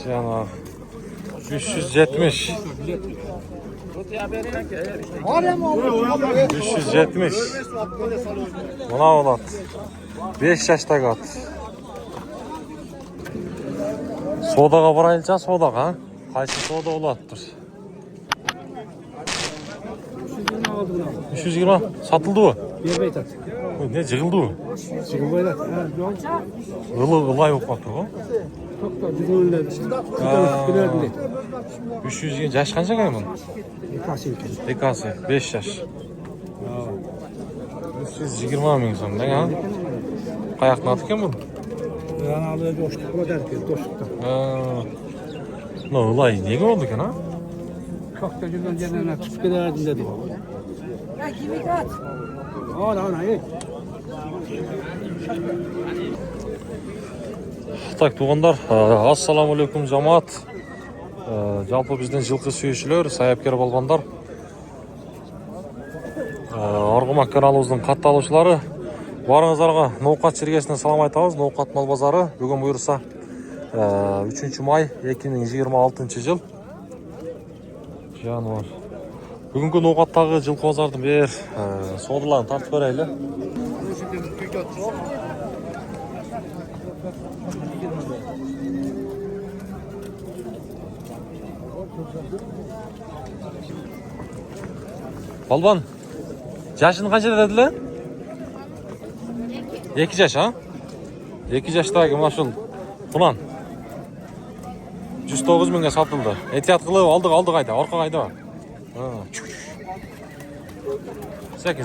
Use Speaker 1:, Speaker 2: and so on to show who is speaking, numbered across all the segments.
Speaker 1: Şana 370. 370. Buna olat. 5 yaşta kat. Sodaga barayılca sodaga. Qaysi soda olattır? 320 satıldı o. Ne jığıldı o? Ilay болып қалыпты ғой. 300 жаш қанша екен бұның? Екасы 5 жаш. 320 мың сом. Қаяқтың аты екен бұның? Ылай неге oldu екен, а?
Speaker 2: Çokta жүрген жерінен түсіп келердім деді ол.
Speaker 1: Так, туғандар, ассаламу-алейкум жамаат. Жалпы бізден жылқы сүйушілер, саяпкер болғандар. Арғымақ каналымыздың қатты алушылары. Барыңыздарға Ноқат шергесіне салам айтамыз. Ноқат мал базары бүгін бұйырса 3 май 2026 жыл. Жануар. Бүгінгі Ноқаттағы жылқы базардың бер содыларын тартып берейлі. Balban, yaşın kaçta dediler? 2 yaş ha? 2 yaştaki maşul kulan 109 mingga satıldı. Ehtiyat qilib aldık ayda, orqa ayda var. Sekin.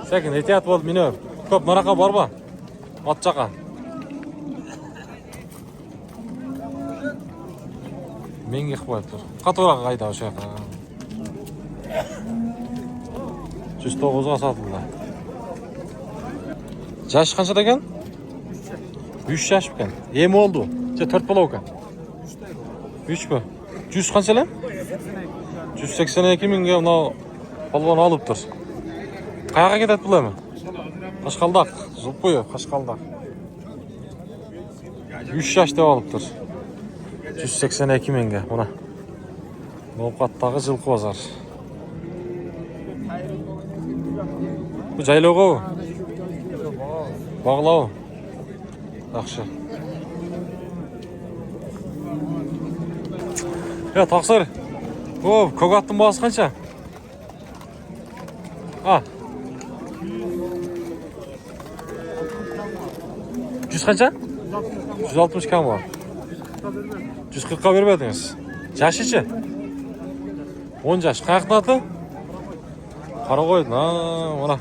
Speaker 1: Sekin, ehtiyat bo'lib minib. Ko'p maraqa bormi? Otchaqa. Menga qilyapti. Qato'roq ayda o'sha yoqqa. 109'a satıldı. Yaş kaçta ekan? 3 yaş ekan. Yem oldu. 4 bola ekan. 3 mü? 100 qancha lan? 182 mingga buna polvon olibdir. Qayoqqa ketadi bularmi? Qashqaldoq, Zulpo'ya, Qashqaldoq. 3 yaş deb olibdir. 182 mingga buna. Noqatdagi жылқы bozor. Bu jaylog'i. Bog'lov. Yaxshi. Ya taqsir. Hop, ko'katning bahosi qancha? Ha. 100 qancha? 160 kam var. 140'a vermediniz. Yaşı-chi? 10 yaş. Qayoqda ati? Qara qo'ydin. Ha, mana.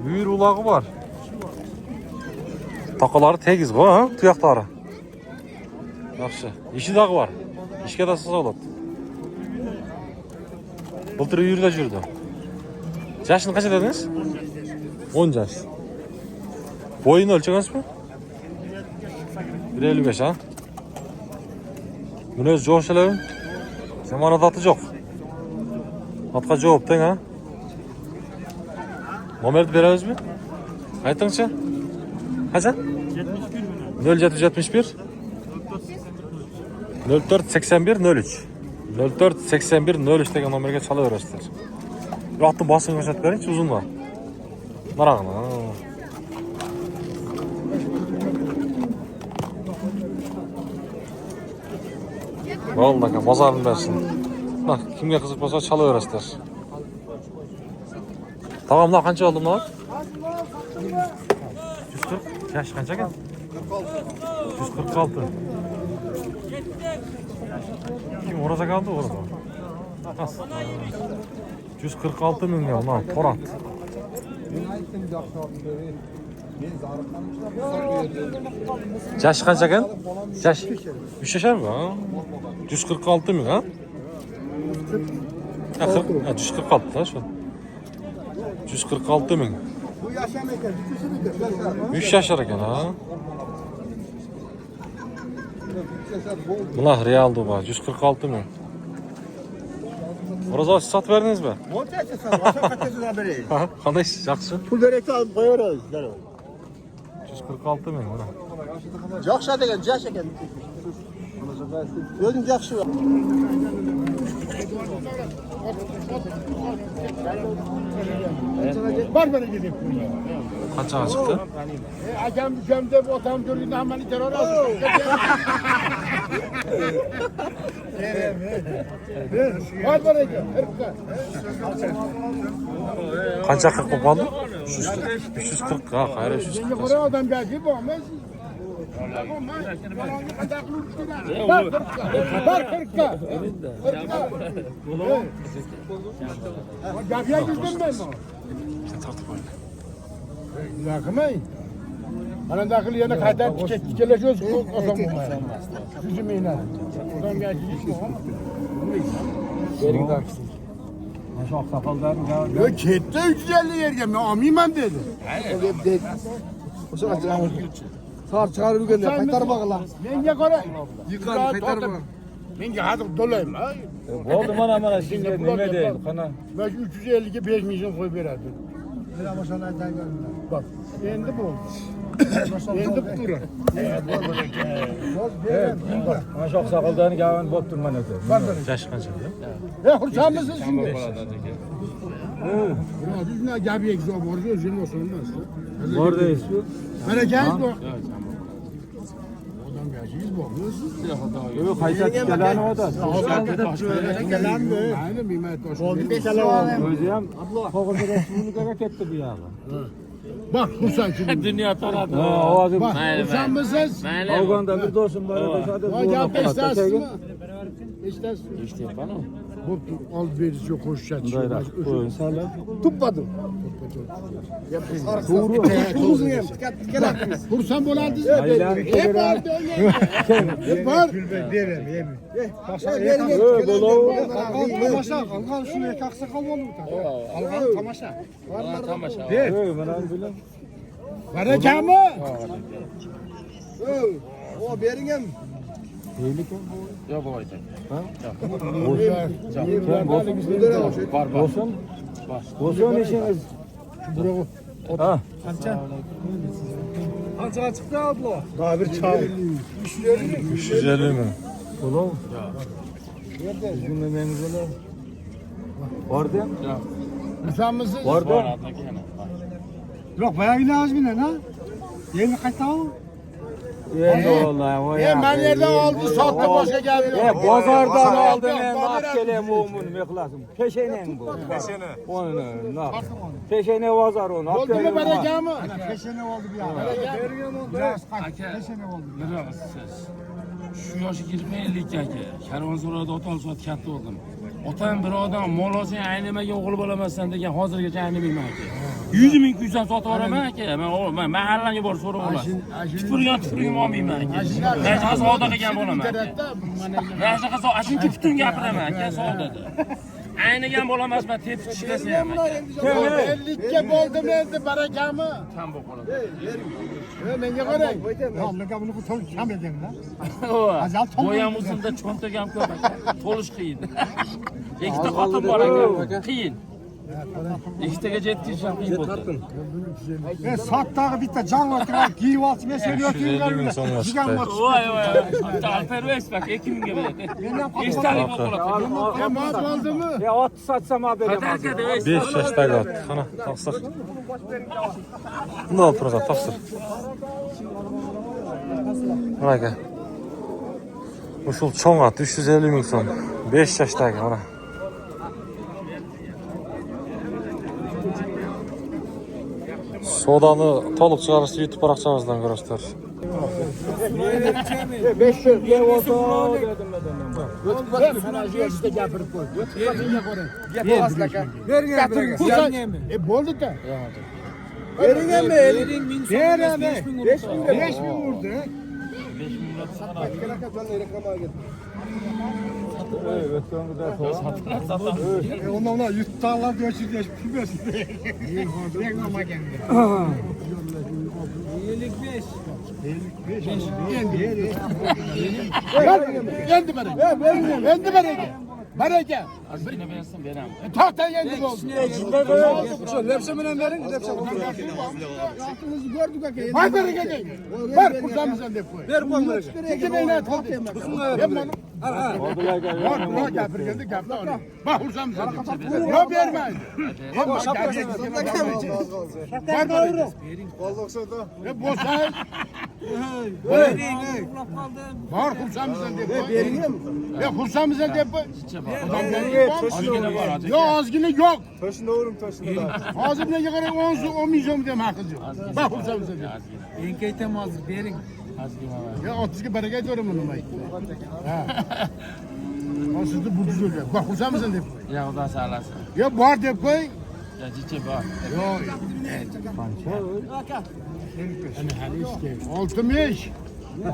Speaker 1: Büyür ulağı var. Taqaları tegiz bu, ha? Tuyaqları. Yaxşı. İşi dağı var. İşke de sağ olad. Былтыр үйірде жүрді. Yaşını kaça dediniz? 10 yaş. Boyunu ölçegeniz mi? 1.55 ha? Bunu öz жоқ şeleğim. Zamanada atı yok. Atqa cevap den ha? Nomerdi beremiz mi? Aytыңызчы. Kaça? 0771 0481 03 0481 03 деген номерге çala verесіздер. Аттың басын көрсетіп беріңізші, uzun var. Narağına. Vallahi bazarın versin. Bak, kimge kızık bolsa çala verесіздер. Tamam lan, qancha oldu bunlar? 140. Yaş qancha ekan? 146. Kim oraza kaldı orada? 146 mingga ulan Torat. Yaş qancha ekan? Yaş 3 yaşar mı? 146 ming ha? 146 da şu. 146 ming. 3 yaşar ekan ha? Bunlar realdi bu. 146 mı? Orada siz sat verdiniz mi?
Speaker 3: Ortaya sen aşağı kaçırdın haberi.
Speaker 1: Ha, qanday yaxshi?
Speaker 3: Pul berek alıp koyuyoruz.
Speaker 1: 146 ming mana.
Speaker 3: Жақша деген жаш екен. Өзің жақсы.
Speaker 4: Var bana gidip.
Speaker 1: Qanchaga chiqdi?
Speaker 4: Akam düşem deb otam gördüğünde hemen terör aldı. Var bana gidip.
Speaker 1: Qancha qilib qoldi? 340 ha, qayerga 340.
Speaker 4: Şimdi oraya adam geldi bu ama Var 40'ka. Yapıya gittim ben o.
Speaker 1: Tartib qo'ying.
Speaker 4: Yakmayın. Bana dakil yana kadar tikeleşiyoruz. O zaman bizim inan. Oradan geldi.
Speaker 2: Yerin taksi. Aşağı sakalların ya.
Speaker 4: Yo kette 350 yerge ben amimem dedi.
Speaker 2: Sar çıkarır bugün de kaytar bakala.
Speaker 4: Menge kore.
Speaker 2: Yıkar kaytar bak.
Speaker 4: Menge hadık dolayım.
Speaker 2: Oldu mana şimdi nime değil kana.
Speaker 4: Ben 350'ye 5 milyon koy verirdim. Bak endi bu. Endi bu dura.
Speaker 2: Aşağı sakalların gavan bop durman öte.
Speaker 1: Yash qancha?
Speaker 4: Hursan mısın şimdi? Biz ne gabi egzo borcu özüm olsun nasıl?
Speaker 2: Oradayız.
Speaker 4: Berekeniz bu. Adam geleceğiz bu.
Speaker 2: Yok kaytar çıkarlar o da.
Speaker 4: Gelen mi? Aynen mimet hoş.
Speaker 2: Özlem. Koğunda resmini etti bu ya.
Speaker 4: Bak Hursan şimdi.
Speaker 5: Dünya taradı.
Speaker 2: Ha o adım.
Speaker 4: Bak Hursan mısınız?
Speaker 2: Avganda bir dostum bana da
Speaker 4: Vay ya beştası mı? Beştası.
Speaker 5: İşte bana.
Speaker 4: Bu al verici koşacak.
Speaker 2: Buyurun sağlar.
Speaker 4: Tutmadım.
Speaker 2: Doğru.
Speaker 4: Hursan bolandınız mı?
Speaker 2: Aylan
Speaker 4: Hep var böyle. Hep var.
Speaker 2: Tamaşa. Algan şuraya kalksa kalmalı mı?
Speaker 4: Algan tamaşa.
Speaker 5: Tamaşa.
Speaker 2: Ben bilen.
Speaker 4: Vereceğim mi?
Speaker 3: O beringem.
Speaker 5: Yok bu ayda.
Speaker 2: Olsun. Olsun işiniz. Ha.
Speaker 3: Kaçağa çıktı abla?
Speaker 4: Daha bir çağ.
Speaker 1: 350 mi?
Speaker 2: Oğlum. Bizim yemeğimiz öyle. Orada.
Speaker 4: Hursan mısınız?
Speaker 2: Orada.
Speaker 4: Yok bayağı ilaz bile ha. Yeni kaytağı.
Speaker 2: Yendi vallahi.
Speaker 4: Ben nereden aldı sattı başa geldi.
Speaker 2: Pazardan aldım en askele mumun meklasım. Peşene bu. Peşene. Onu ne? Peşene vazar onu.
Speaker 4: Oldu mu vereceğim mi?
Speaker 3: Peşene oldu bir ara.
Speaker 4: Biraz kaç. Peşine oldu.
Speaker 5: Şu yaşı girip 50 aka. Karvonsaroyda ota olsa katta oldum. Otam bir odam mol olsang aynimaga o'g'il bo'lamassan degan hozirgacha aynimayman aka. 100 ming kuysan sotib yuboraman aka. Men mahallanga borib so'rab olasiz. Tipirgan olmayman aka. Hech savdo qilgan bo'laman aka. Hech qilsa ashuncha butun gapiraman aka savdoda. Aynigan bo'lamasman tepib ishlasa ham aka.
Speaker 4: 50'ke boldum endi barakami.
Speaker 5: Kam bo'lib qoladi.
Speaker 4: Menga qarang.
Speaker 3: Hamlaga bunu kurtarıp kam edin lan.
Speaker 5: Bo'yam uzunda cho'ntag ham ko'p aka. To'lish qiyin. Ikkita xotin bor aka. Qiyin. Ikkitaga yetish ham qiyin bo'ldi.
Speaker 3: Sattağı bitti can var. Giyip altı mesela
Speaker 1: 350 ming so'mga chiqdi.
Speaker 5: Voy voy. Alperves bak 2000 ga beradi. Esdalik bo'lib qoladi.
Speaker 4: Tamam oldu mu?
Speaker 2: Ya ot satsam haberim az.
Speaker 1: 5 yoshdagi ot. Qana, taqsir. Bunday olib turadi, taqsir. Mana aka. Ushul cho'ng ot 350 ming so'm. 5 yoshdagi mana. Sodani to'liq chiqarishni YouTube paraqchamizdan ko'rasizlar.
Speaker 2: 500 yer olsa dedim ben.
Speaker 4: Işte gapirib qo'y. Menga qarang.
Speaker 2: Vergen
Speaker 4: Bo'ldi da.
Speaker 2: Vergen mi? Vergen mi?
Speaker 4: 5 ming urdi.
Speaker 2: Evet, sonra da
Speaker 3: Ondan 100 tane 400 yaş bilmesin.
Speaker 4: Ben ama geldi.
Speaker 3: Yendi beni. Yendi beni. Bereke.
Speaker 5: Azgina bersin berem.
Speaker 3: Tahta yendi bu. Hay bereke değil. Ver kursamızdan de koy. Ver koy bereke. İki tane tahta yemek. Var gapir geldi gapir onu. Bak kursamızdan de. Yok vermeyin. Var bereke. Ne bozay? Var kursamızdan de koy. Ya kursamızdan de koy.
Speaker 5: Azgina var hadi.
Speaker 3: Yok azgını yok.
Speaker 6: Taşında vurum taşında.
Speaker 3: Ağzımda yıkarım 10 milyon dem hakkı yok. Bak kursamızdan de.
Speaker 5: Azgina var.
Speaker 3: Ya 32 bereket diyorum onu mayık. Ha. O sizi bu düzülüyor. Bak kursamızdan de koy.
Speaker 5: Ya Xudo saqlasin.
Speaker 3: Ya var de koy.
Speaker 5: Ya jicha bor.
Speaker 3: Yok. 60.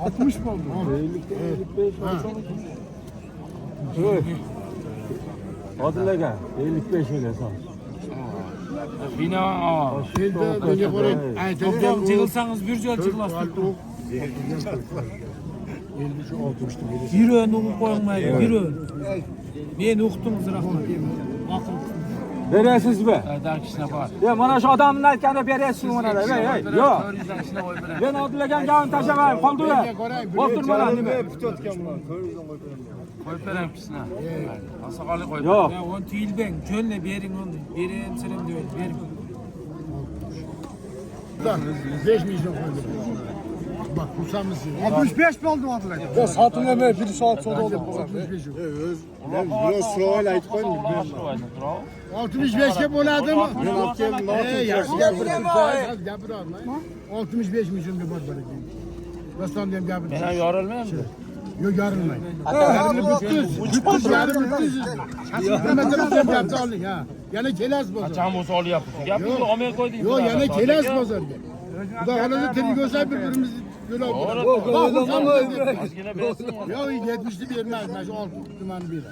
Speaker 3: 60 mı oldu? 55.
Speaker 2: Odil aka 55 milyon sal.
Speaker 5: Bino.
Speaker 3: Şimdi önce koyayım. Aytayım.
Speaker 7: Jığılsanız bir jol jığılasiz.
Speaker 3: Bir
Speaker 7: ön uqib qo'ymaydi, bir ön. Men uqdingiz rahmat.
Speaker 2: Berasizmi?
Speaker 5: Darkishna bor.
Speaker 2: Ya mana shu odamni aytganda berasiz mana. Yo'q.
Speaker 5: 400 qo'yib beraman.
Speaker 2: Men Odil akaning gapini tashlamayman. Qoldilar. Bo'pturmalar nima?
Speaker 5: Qo'yib beraman kishna. Soqolli qo'yib.
Speaker 2: Yo'q.
Speaker 7: Ya on tiyilbang, jo'nla bering uni. Berem sirim deb, bering.
Speaker 3: 5 milyon koydum. Bak kursamız.
Speaker 4: 65 mi oldu vallahi?
Speaker 3: Ya satın eme 1 saat sonra oldu. 65 yok.
Speaker 6: Biraz sırayla ayıp koyayım.
Speaker 3: 65 ke bo'ladimi?
Speaker 6: Ben alıp geldim.
Speaker 3: Yaxshi gapirib gapirolmay. 65 milyon deb bor beradi. Doston ham gapirdi.
Speaker 5: Men ham yorilmayapti.
Speaker 3: Yo'q yorilmay. Yarim yarim 300. Nima deb gapni oling ha. Yana kelasiz bozor.
Speaker 5: Qachon bo'lsa olyapti. Gapni olmay qo'yding.
Speaker 3: Yo'q yana kelasiz bozorga. Xudo xolasa tirik bo'lsa bir-birimizni yo'lab beramiz.
Speaker 5: Azgina bersin.
Speaker 3: Yo'q 70'li bermez. Mana shu 6 tuman beradi.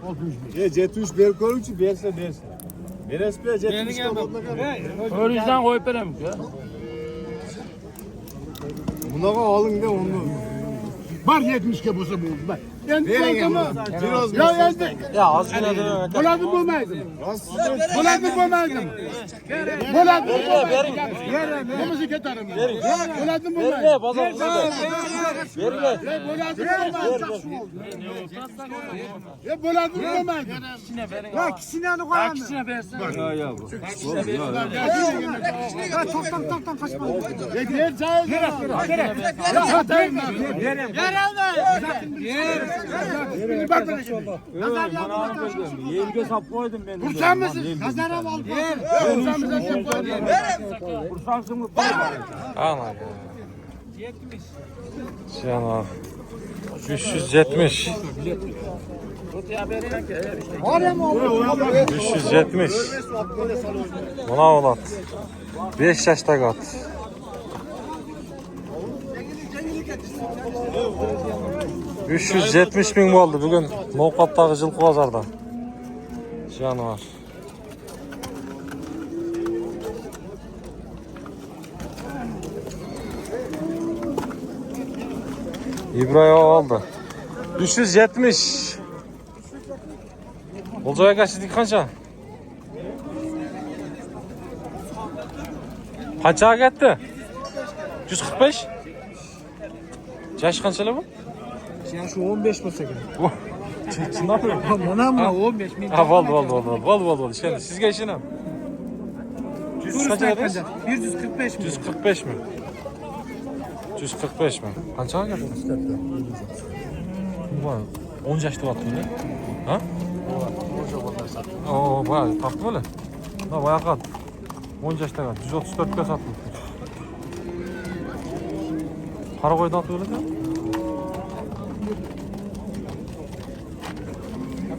Speaker 3: 65.
Speaker 6: Ya Cetuş bir koyuncu verse versin. Veres be Cetuş da mutlaka.
Speaker 5: 400 dan qo'yib beraman.
Speaker 6: Bunlara alın de onu.
Speaker 3: Var 70 ke bo'lsa bo'ldi. Bak. Endi
Speaker 6: Verin
Speaker 3: bo'ldimi?
Speaker 6: Biraz
Speaker 3: Yo endi.
Speaker 1: Ya azgina demek.
Speaker 3: Bo'ladi bo'lmaydi. Bo'ladi bo'lmaydi. Bo'ladi.
Speaker 1: Bering.
Speaker 3: Nimizni ketarim? Bo'ladi
Speaker 1: Bering
Speaker 3: bo'lmaydi.
Speaker 1: bozor. Bering.
Speaker 3: Bo'ladi bo'lmaydi. Ya bo'ladi bo'lmaydi.
Speaker 5: Kishina bering.
Speaker 4: Ya kisinani qo'yamiz.
Speaker 5: Kishina bersin.
Speaker 4: Ya to'xtam qochma.
Speaker 3: Ya ber chay. Ya satayım ben. Bak bana şimdi.
Speaker 2: Yerga solib qo'ydim men.
Speaker 3: Kursamız.
Speaker 4: Nazaram oldu.
Speaker 3: Kursamız deb qo'ydim.
Speaker 2: Kursamsizmi?
Speaker 1: Ana. 70. Canavar. 370. 370. Buna olat. 5 yaşta kat. $370.000 oldu bugün Moqatdagi Жылқы bozorda. Canavar. İbrahim oldu. 370. Olcay aka sizdeki kança? Kançaga ketdi? 145? Yaş kançalar bu?
Speaker 7: Sen şu 15 bo'lsa kerak.
Speaker 1: Çınlar mı?
Speaker 7: Mana mı 15 ming.
Speaker 1: Ha oldu. Şimdi sizge işin ham. 100 kança dediniz?
Speaker 7: 145 ming.
Speaker 1: 145 mi? 145 mi? Kançaga ketdi? Bu 10 yaşta battı öyle. Ha? Oo bayağı tatlı öyle. Ha bayağı kat. 10 yaşta kat. 134'te sattım. Karakoy'dan atı öyle de.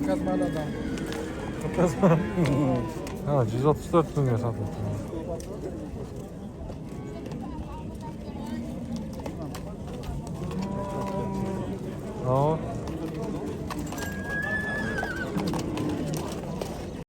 Speaker 1: Kazmalı adam. Ha 134 bin lira sattım. Ha.